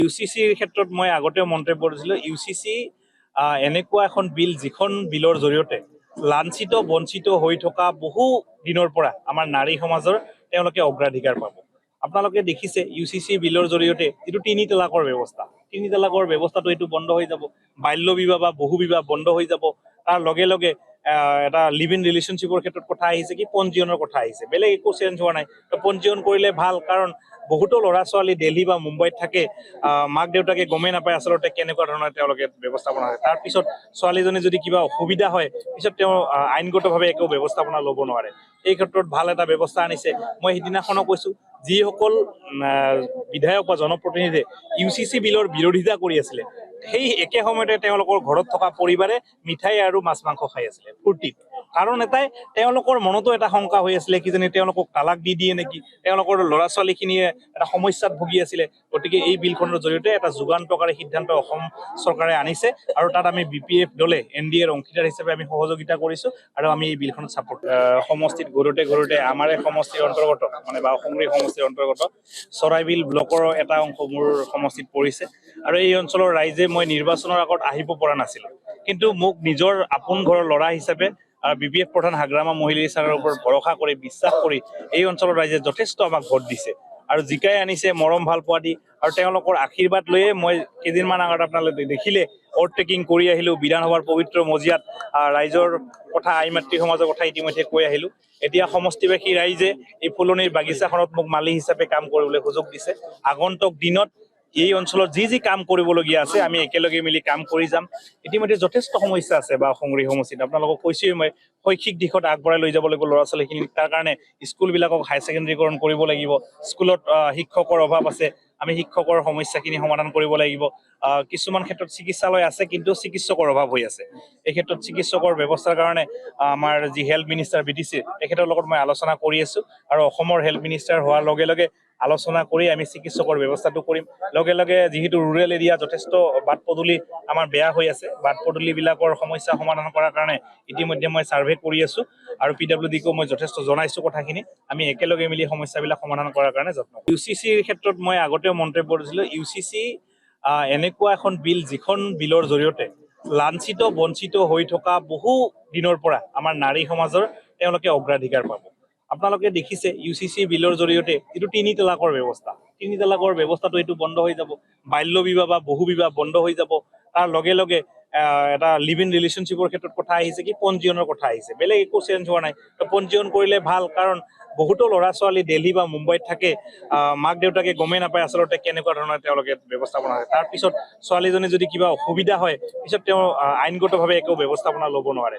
ইউচিচিৰ ক্ষেত্ৰত মই আগতে মন্তব্য কৰিছিলোঁ ইউচিচি এনেকুৱা এখন বিল যিখন বিলৰ জৰিয়তে লাঞ্ছিত বঞ্চিত হৈ থকা বহু দিনৰ পৰা আমাৰ নাৰী সমাজৰ তেওঁলোকে অগ্ৰাধিকাৰ পাব। আপোনালোকে দেখিছে ইউচিচি বিলৰ জৰিয়তে যিটো তিনি তালাকৰ ব্যৱস্থাটো এইটো বন্ধ হৈ যাব, বাল্য বিবাহ বা বহু বিবাহ বন্ধ হৈ যাব। তাৰ লগে লগে এটা লিভ ইন ৰিলেশ্যনশ্বিপৰ ক্ষেত্ৰত কথা আহিছে কি পঞ্জীয়নৰ কথা আহিছে, বেলেগ একো চেঞ্জ হোৱা নাই। পঞ্জীয়ন কৰিলে ভাল, কাৰণ বহুতো ল'ৰা ছোৱালী দিল্লী বা মুম্বাইত থাকে, মাক দেউতাকে গমেই নাপায় আচলতে কেনেকুৱা ধৰণৰ তেওঁলোকে ব্যৱস্থাপনা হয়। তাৰপিছত ছোৱালীজনী যদি কিবা অসুবিধা হয়, পিছত তেওঁ আইনগতভাৱে একো ব্যৱস্থাপনা ল'ব নোৱাৰে। এই ক্ষেত্ৰত ভাল এটা ব্যৱস্থা আনিছে। মই সিদিনাখনো কৈছো, যিসকল বিধায়ক বা জনপ্ৰতিনিধিয়ে ইউচিচি বিলৰ বিৰোধিতা কৰি আছিলে, সেই একে সময়তে তেওঁলোকৰ ঘৰত থকা পৰিবাৰে মিঠাই আৰু মাছ মাংস খাই আছিলে ফূৰ্তিত। কাৰণ এটাই, তেওঁলোকৰ মনতো এটা শংকা হৈ আছিলে কিজানি তেওঁলোকক তালাক দি দিয়ে নেকি, তেওঁলোকৰ ল'ৰা ছোৱালীখিনিয়ে এটা সমস্যাত ভুগি আছিলে। গতিকে এই বিলখনৰ জৰিয়তে এটা যুগান্তকাৰী সিদ্ধান্ত অসম চৰকাৰে আনিছে, আৰু তাত আমি BPF দলে NDAৰ অংশীদাৰ হিচাপে আমি সহযোগিতা কৰিছো, আৰু আমি এই বিলখনত ছাপোৰ্ট সমষ্টিত ঘূৰোতে আমাৰ সমষ্টিৰ অন্তৰ্গত মানে বা অসমী সমষ্টিৰ অন্তৰ্গত চৰাইবিল ব্লকৰ এটা অংশ মোৰ সমষ্টিত পৰিছে। আৰু এই অঞ্চলৰ ৰাইজে মই নিৰ্বাচনৰ আগত আহিব পৰা নাছিলো, কিন্তু মোক নিজৰ আপোন ঘৰৰ ল'ৰা হিচাপে আৰু BPF প্ৰধান হাগ্ৰামা মহিলা ছাৰৰ ওপৰত ভৰসা কৰি বিশ্বাস কৰি এই অঞ্চলৰ ৰাইজে যথেষ্ট আমাক ভোট দিছে আৰু জিকাই আনিছে মৰম ভাল পোৱা দি। আৰু তেওঁলোকৰ আশীৰ্বাদ লৈয়ে মই কেইদিনমান আগত আপোনালোকে দেখিলে অভাৰটেকিং কৰি আহিলো বিধানসভাৰ পবিত্ৰ মজিয়াত। ৰাইজৰ কথা, আই মাতৃ সমাজৰ কথা ইতিমধ্যে কৈ আহিলো। এতিয়া সমষ্টিবাসী ৰাইজে এই ফুলনিৰ বাগিচাখনত মোক মালি হিচাপে কাম কৰিবলৈ সুযোগ দিছে। আগন্তুক দিনত এই অঞ্চলত যি কাম কৰিবলগীয়া আছে আমি একেলগে মিলি কাম কৰি যাম। ইতিমধ্যে যথেষ্ট সমস্যা আছে বা সংগ্ৰহী সমষ্টিত, আপোনালোকক কৈছোৱেই মই শৈক্ষিক দিশত আগবঢ়াই লৈ যাব লাগিব ল'ৰা ছোৱালীখিনিক। তাৰ কাৰণে স্কুলবিলাকক হাই ছেকেণ্ডেৰীকৰণ কৰিব লাগিব। স্কুলত শিক্ষকৰ অভাৱ আছে, আমি শিক্ষকৰ সমস্যাখিনি সমাধান কৰিব লাগিব। কিছুমান ক্ষেত্ৰত চিকিৎসালয় আছে কিন্তু চিকিৎসকৰ অভাৱ হৈ আছে। এই ক্ষেত্ৰত চিকিৎসকৰ ব্যৱস্থাৰ কাৰণে আমাৰ যি হেল্থ মিনিষ্টাৰ BTC তেখেতৰ লগত মই আলোচনা কৰি আছো, আৰু অসমৰ হেল্থ মিনিষ্টাৰ হোৱাৰ লগে লগে আলোচনা কৰি আমি চিকিৎসকৰ ব্যৱস্থাটো কৰিম। লগে লগে যিহেতু ৰুৰেল এৰিয়া যথেষ্ট বাট পদূলি আমাৰ বেয়া হৈ আছে, বাট পদূলিবিলাকৰ সমস্যা সমাধান কৰাৰ কাৰণে ইতিমধ্যে মই ছাৰ্ভে কৰি আছো, আৰু PWDকো মই যথেষ্ট জনাইছো কথাখিনি। আমি একেলগে মিলি সমস্যাবিলাক সমাধান কৰাৰ কাৰণে যত্ন কৰিম। ইউচিচিৰ ক্ষেত্ৰত মই আগতেও মন্তব্য কৰিছিলোঁ, ইউচিচি এনেকুৱা এখন বিল যিখন বিলৰ জৰিয়তে লাঞ্ছিত বঞ্চিত হৈ থকা বহু দিনৰ পৰা আমাৰ নাৰী সমাজৰ তেওঁলোকে অগ্ৰাধিকাৰ পাব। আপোনালোকে দেখিছে ইউচিচি বিলৰ জৰিয়তে যিটো তিনি তালাকৰ ব্যৱস্থাটো এইটো বন্ধ হৈ যাব, বাল্য বিবাহ বা বহু বিবাহ বন্ধ হৈ যাব। তাৰ লগে লগে এটা লিভ ইন ৰিলেশ্যনশ্বিপৰ ক্ষেত্ৰত কথা আহিছে কি পঞ্জীয়নৰ কথা আহিছে, বেলেগ একো চেঞ্জ হোৱা নাই। পঞ্জীয়ন কৰিলে ভাল, কাৰণ বহুতো ল'ৰা ছোৱালী দিল্লী বা মুম্বাইত থাকে, মাক দেউতাকে গমেই নাপায় আচলতে কেনেকুৱা ধৰণৰ তেওঁলোকে ব্যৱস্থাপনা হয়। তাৰপিছত ছোৱালীজনী যদি কিবা অসুবিধা হয়, পিছত তেওঁ আইনগতভাৱে একো ব্যৱস্থাপনা ল'ব নোৱাৰে।